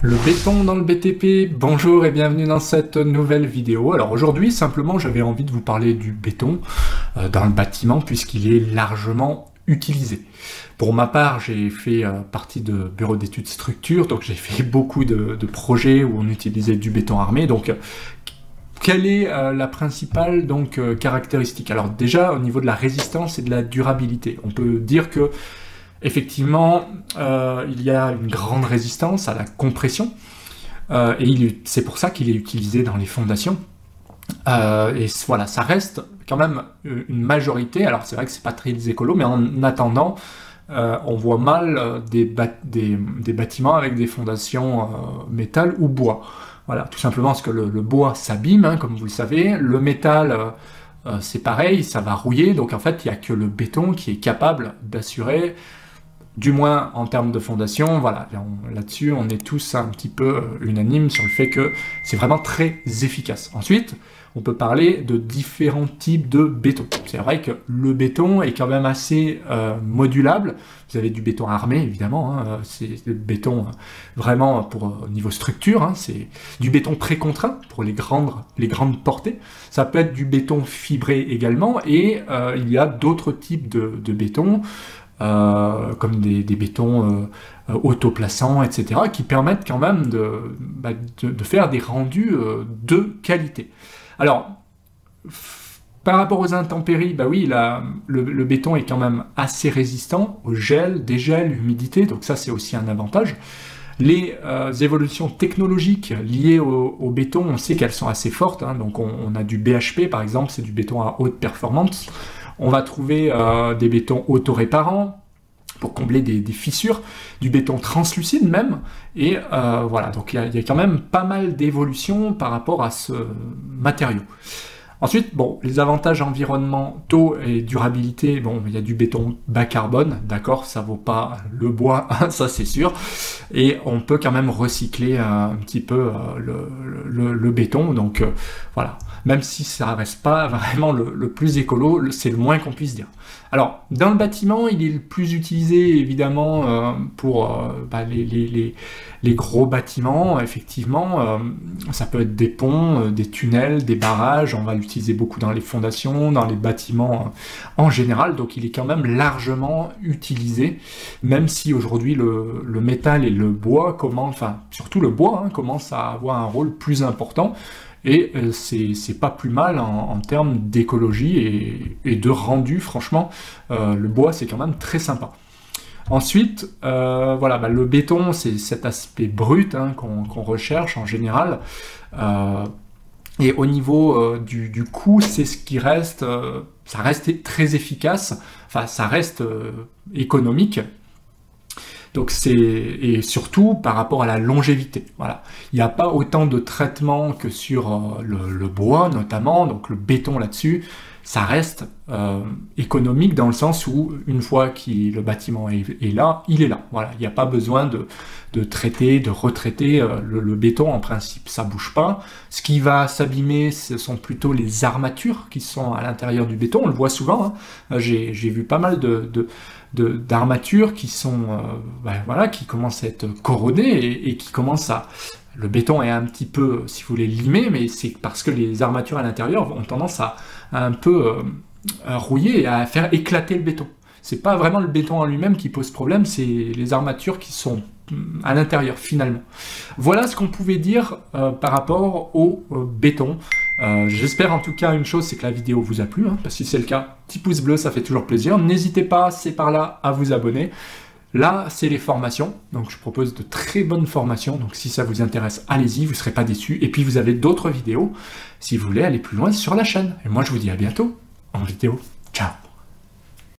Le béton dans le BTP, bonjour et bienvenue dans cette nouvelle vidéo. Alors aujourd'hui, simplement, j'avais envie de vous parler du béton dans le bâtiment puisqu'il est largement utilisé. Pour ma part, j'ai fait partie de bureau d'études structure, donc j'ai fait beaucoup de projets où on utilisait du béton armé. Donc, quelle est la principale caractéristique? Alors déjà, au niveau de la résistance et de la durabilité, on peut dire que effectivement, il y a une grande résistance à la compression, et c'est pour ça qu'il est utilisé dans les fondations. Et voilà, ça reste quand même une majorité. Alors c'est vrai que c'est pas très écolo, mais en attendant, on voit mal des bâtiments avec des fondations métal ou bois. Voilà, tout simplement parce que le bois s'abîme, hein, comme vous le savez. Le métal, c'est pareil, ça va rouiller. Donc en fait, il n'y a que le béton qui est capable d'assurer, du moins en termes de fondation, voilà, là-dessus on est tous un petit peu unanimes sur le fait que c'est vraiment très efficace. Ensuite, on peut parler de différents types de béton. C'est vrai que le béton est quand même assez modulable. Vous avez du béton armé, évidemment, hein, c'est le béton vraiment pour niveau structure, hein, c'est du béton précontraint pour les grandes portées. Ça peut être du béton fibré également, et il y a d'autres types de béton, comme des bétons autoplaçants, etc., qui permettent quand même de faire des rendus de qualité. Alors, par rapport aux intempéries, bah oui, le béton est quand même assez résistant au gel, dégel, humidité, donc ça c'est aussi un avantage. Les évolutions technologiques liées au béton, on sait qu'elles sont assez fortes, hein, donc on a du BHP par exemple, c'est du béton à haute performance. On va trouver des bétons auto-réparants pour combler des fissures, du béton translucide même, et voilà, donc il y a quand même pas mal d'évolutions par rapport à ce matériau. Ensuite, bon, les avantages environnementaux et durabilité, bon, il y a du béton bas carbone, d'accord, ça vaut pas le bois, ça c'est sûr, et on peut quand même recycler un petit peu le béton, donc voilà, même si ça reste pas vraiment le plus écolo, c'est le moins qu'on puisse dire. Alors, dans le bâtiment, il est le plus utilisé évidemment pour les gros bâtiments, effectivement, ça peut être des ponts, des tunnels, des barrages, on va l'utiliser beaucoup dans les fondations, dans les bâtiments en général, donc il est quand même largement utilisé, même si aujourd'hui le métal et le bois commencent, enfin surtout le bois, hein, commence à avoir un rôle plus important, et c'est pas plus mal en termes d'écologie et de rendu, franchement, le bois c'est quand même très sympa. Ensuite, voilà, le béton, c'est cet aspect brut, hein, qu'on recherche en général. Et au niveau du coût, c'est ce qui reste, ça reste très efficace, enfin ça reste économique. Donc et surtout par rapport à la longévité. Voilà, il n'y a pas autant de traitement que sur le bois notamment, donc le béton là-dessus. Ça reste économique dans le sens où une fois que le bâtiment est là, il est là. Voilà, il n'y a pas besoin de traiter, de retraiter le béton. En principe, ça bouge pas. Ce qui va s'abîmer, ce sont plutôt les armatures qui sont à l'intérieur du béton. On le voit souvent, hein. J'ai vu pas mal d'armatures qui sont, voilà, qui commencent à être corrodées et qui commencent à... Le béton est un petit peu, si vous voulez, limé, mais c'est parce que les armatures à l'intérieur ont tendance à un peu rouiller et à faire éclater le béton. C'est pas vraiment le béton en lui-même qui pose problème, c'est les armatures qui sont à l'intérieur finalement. Voilà ce qu'on pouvait dire par rapport au béton. J'espère en tout cas une chose, c'est que la vidéo vous a plu, hein, parce que si c'est le cas, petit pouce bleu, ça fait toujours plaisir. N'hésitez pas, c'est par là, à vous abonner. Là, c'est les formations, donc je propose de très bonnes formations, donc si ça vous intéresse, allez-y, vous ne serez pas déçus. Et puis vous avez d'autres vidéos, si vous voulez aller plus loin sur la chaîne. Et moi, je vous dis à bientôt en vidéo. Ciao!